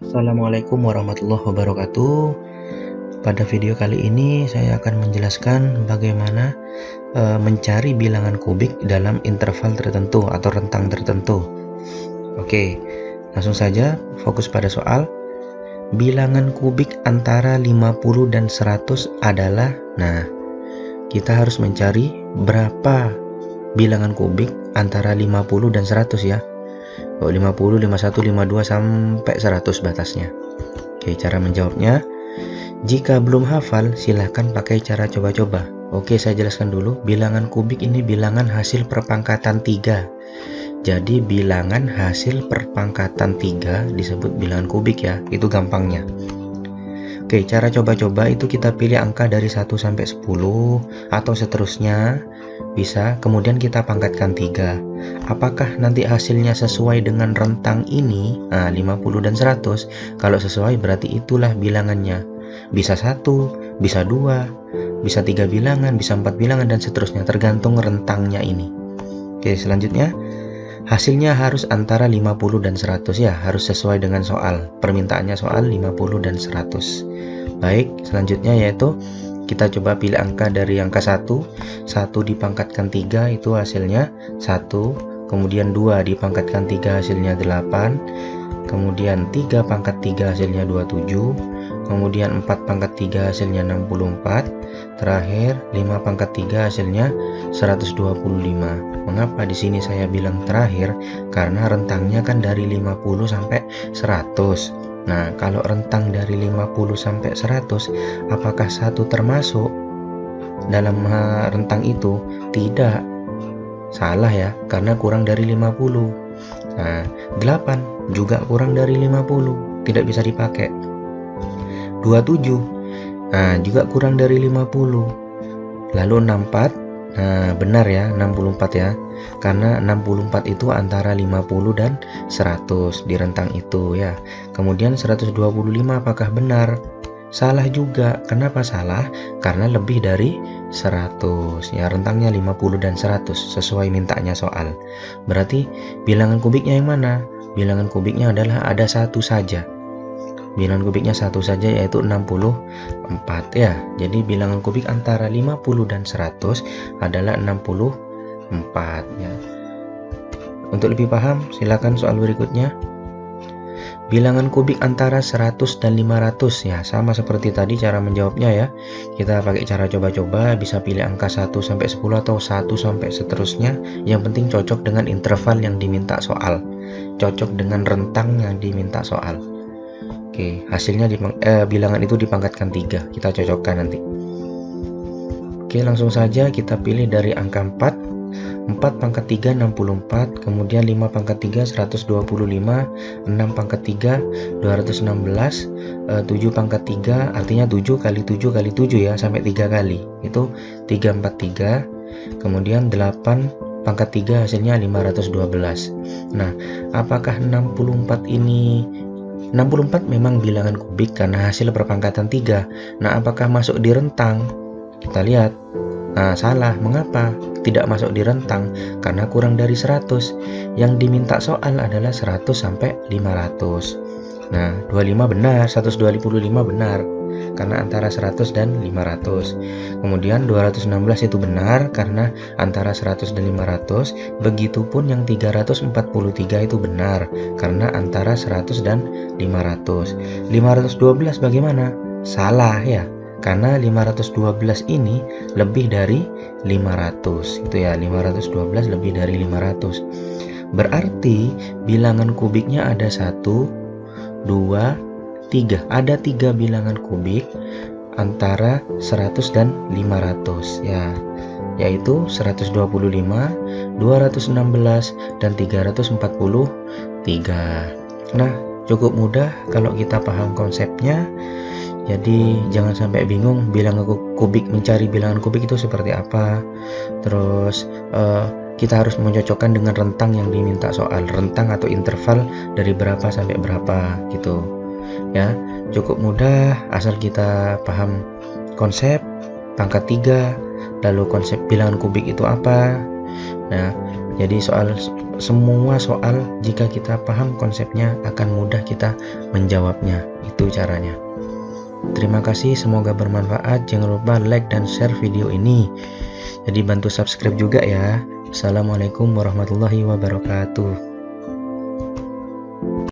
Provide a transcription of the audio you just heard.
Assalamualaikum warahmatullahi wabarakatuh. Pada video kali ini saya akan menjelaskan bagaimana mencari bilangan kubik dalam interval tertentu atau rentang tertentu. Oke, langsung saja fokus pada soal. Bilangan kubik antara 50 dan 100 adalah, kita harus mencari berapa bilangan kubik antara 50 dan 100 ya. 50, 51, 52 sampai 100 batasnya. Oke, cara menjawabnya. Jika belum hafal, silahkan pakai cara coba-coba. Oke, saya jelaskan dulu. Bilangan kubik ini bilangan hasil perpangkatan 3. Jadi bilangan hasil perpangkatan 3 disebut bilangan kubik ya. Itu gampangnya. Oke, cara coba-coba itu kita pilih angka dari 1 sampai 10 atau seterusnya. Bisa, kemudian kita pangkatkan 3. Apakah nanti hasilnya sesuai dengan rentang ini? 50 dan 100. Kalau sesuai berarti itulah bilangannya. Bisa 1, bisa 2, bisa 3 bilangan, bisa 4 bilangan dan seterusnya, tergantung rentangnya ini. Oke, selanjutnya hasilnya harus antara 50 dan 100 ya, harus sesuai dengan soal. Permintaannya soal 50 dan 100. Baik, selanjutnya yaitu kita coba pilih angka dari angka 1 dipangkatkan 3 itu hasilnya 1, kemudian 2 dipangkatkan 3 hasilnya 8, kemudian 3 pangkat 3 hasilnya 27, kemudian 4 pangkat 3 hasilnya 64, terakhir 5 pangkat 3 hasilnya 125. Mengapa di sini saya bilang terakhir? Karena rentangnya kan dari 50 sampai 100. Nah, kalau rentang dari 50 sampai 100, apakah 1 termasuk dalam rentang itu? Tidak. Salah ya, karena kurang dari 50. Nah, 8 juga kurang dari 50, tidak bisa dipakai. 27, juga kurang dari 50. Lalu 64, benar ya, 64 ya. Karena 64 itu antara 50 dan 100 di rentang itu ya. Kemudian 125 apakah benar? Salah juga. Kenapa salah? Karena lebih dari 100 ya, rentangnya 50 dan 100 sesuai mintanya soal. Berarti bilangan kubiknya yang mana? Bilangan kubiknya adalah ada satu saja. Bilangan kubiknya satu saja yaitu 64 ya. Jadi bilangan kubik antara 50 dan 100 adalah 64 ya. Untuk lebih paham silakan soal berikutnya. Bilangan kubik antara 100 dan 500 ya, sama seperti tadi cara menjawabnya ya. Kita pakai cara coba-coba, bisa pilih angka 1 sampai 10 atau 1 sampai seterusnya. Yang penting cocok dengan interval yang diminta soal. Cocok dengan rentang yang diminta soal. Oke, hasilnya bilangan itu dipangkatkan 3. Kita cocokkan nanti. Oke, langsung saja kita pilih dari angka 4. 4 pangkat 3 64, kemudian 5 pangkat 3 125, 6 pangkat 3 216, 7 pangkat 3 artinya 7 kali 7 kali 7 ya, sampai 3 kali. Itu 343. Kemudian 8 pangkat 3 hasilnya 512. Nah, apakah 64 ini 64 memang bilangan kubik karena hasil perpangkatan 3. Nah, apakah masuk di rentang? Kita lihat. Nah, salah. Mengapa tidak masuk di rentang? Karena kurang dari 100. Yang diminta soal adalah 100 sampai 500. Nah, 25 benar, 125 benar. Karena antara 100 dan 500. Kemudian 216 itu benar karena antara 100 dan 500. Begitupun yang 343 itu benar karena antara 100 dan 500. 512 bagaimana? Salah ya. Karena 512 ini lebih dari 500. Itu ya, 512 lebih dari 500. Berarti bilangan kubiknya ada 1, 2, 3. Ada 3 bilangan kubik antara 100 dan 500 ya, yaitu 125, 216 dan 343. Nah, cukup mudah kalau kita paham konsepnya. Jadi jangan sampai bingung bilangan kubik, mencari bilangan kubik itu seperti apa. Terus kita harus mencocokkan dengan rentang yang diminta soal, rentang atau interval dari berapa sampai berapa gitu ya. Cukup mudah asal kita paham konsep pangkat 3, lalu konsep bilangan kubik itu apa. Nah, Jadi semua soal jika kita paham konsepnya akan mudah kita menjawabnya. Itu caranya. Terima kasih, semoga bermanfaat. Jangan lupa like dan share video ini. Jadi bantu subscribe juga ya. Assalamualaikum warahmatullahi wabarakatuh.